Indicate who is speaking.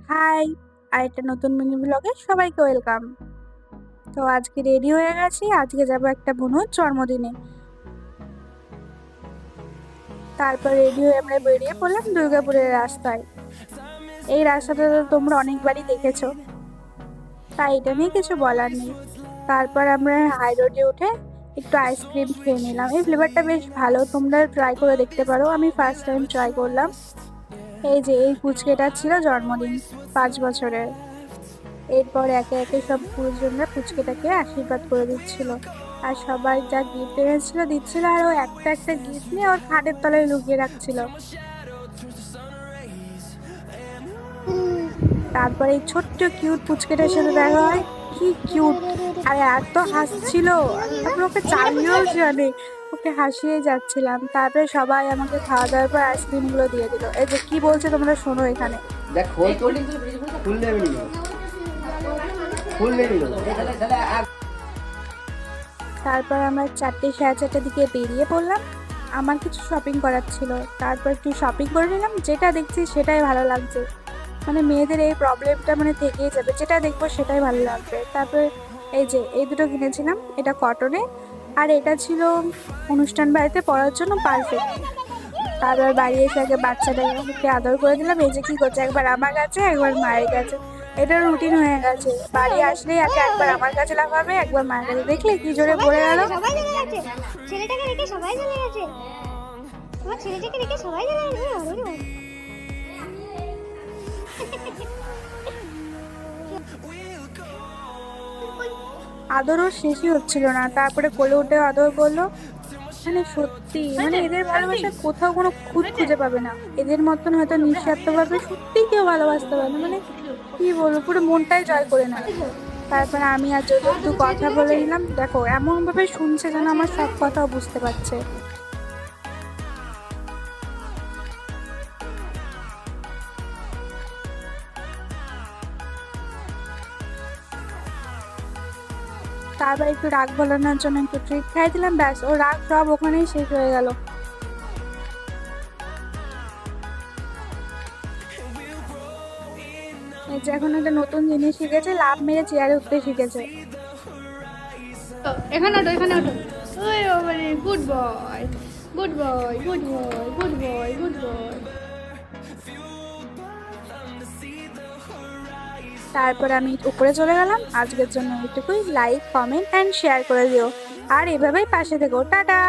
Speaker 1: High! আরেকটা নতুন mini ব্লগে সবাইকে ওয়েলকাম। তো আজকে রেডি হয়ে গেছি, আজকে যাব একটা বোনের জন্মদিনে। তারপর রেডি হয়ে আমরা বেরিয়ে পড়লাম দুর্গাপুরের রাস্তায়। এই রাস্তাটা তো তোমরা অনেকবারই দেখেছো, তাই এটা নিয়ে কিছু বলার নেই। তারপর আমরা হাই রোডে উঠে একটু আইসক্রিম খেয়ে নিলাম। এই ফ্লেভারটা বেশ ভালো, তোমরা ট্রাই করে দেখতে পারো। আমি ফার্স্ট টাইম ট্রাই করলাম। এই যে এই পুচকেটা ছিল জন্মদিন 5 বছরের। এরপর একে একে সব গুরুজনরা পুচকেটাকে আশীর্বাদ করে দিচ্ছিল, আর সবাই যা গিফট এনেছিল দিচ্ছিল, আর ও একটা একটা গিফট নিয়ে ওর খাটের তলায় লুকিয়ে রাখছিল। তারপরে এই ছোট্ট কিউট পুচকেটার সাথে দেখা হয়, কি কিউট, আর এত হাসছিল। তারপর ওকে চালিয়েও জানে, ওকে হাসিয়ে যাচ্ছিলাম। তারপরে সবাই আমাকে খাওয়া দাওয়ার পর আইসক্রিম গুলো দিয়ে দিল। এই যে কি বলছে তোমরা শোনো এখানে। তারপর আমরা 4টে সাড়ে 4টের দিকে বেরিয়ে পড়লাম। আমার কিছু শপিং করার ছিল, তারপর একটু শপিং করে নিলাম। যেটা দেখছি সেটাই ভালো লাগছে, মানে মেয়েদের এই প্রবলেমটা মানে থেকেই যাবে, যেটা দেখবো সেটাই ভালো লাগবে। তারপর এই যে এই দুটো কিনেছিলাম, এটা কটনে, আর এটা ছিল অনুষ্ঠান বাড়িতে পরার জন্য পারফেক্ট। তারপর বাড়ি এসে আগে বাচ্চাটাকে আদর করে দিলাম। এই যে কি করছে, একবার আমার কাছে একবার মায়ের কাছে, এটা রুটিন হয়ে গেছে। বাড়ি আসলেই আগে একবার আমার কাছে লাফাবে, একবার মায়ের কাছে। দেখলে কি জোরে পড়ে গেল।
Speaker 2: সবাই চলে গেছে, ছেলেটাকে রেখে সবাই চলে গেছে, তোমার ছেলেটাকে রেখে সবাই চলে গেছে।
Speaker 1: আদরও শেষই হচ্ছিল না, তারপরে কোলে উঠে আদর করলো। মানে সত্যি, মানে এদের ভালোবাসা কোথাও কোনো খুঁত খুঁজে পাবে না। এদের মতন হয়তো নিঃস্বার্থভাবে সত্যি কেউ ভালোবাসতে পারে না। মানে কি বলবো, পুরো মনটাই জয় করে নেয়। তারপরে আমি আর যদি একটু কথা বলে নিলাম। দেখো এমন ভাবে শুনছে যেন আমার সব কথাও বুঝতে পারছে। তারপর একটু রাগ ভোলানোর জন্য একটু ট্রিট খাই দিলাম, ব্যাস ও রাগ সব ওখানেই শেষ হয়ে গেল। এই যে এখন একটা নতুন জিনিস শিখেছে, লাফ মেরে চেয়ারে উঠতে শিখেছে।
Speaker 2: এখানে ওঠো, এখানে ওঠো। ওই বাবারে, good boy, good boy, good boy, good boy, good boy.
Speaker 1: তারপর আমি উপরে চলে গেলাম। আজকের জন্য এইটুকুই। লাইক, কমেন্ট অ্যান্ড শেয়ার করে দিও, আর এভাবেই পাশে থেকো। টাটা।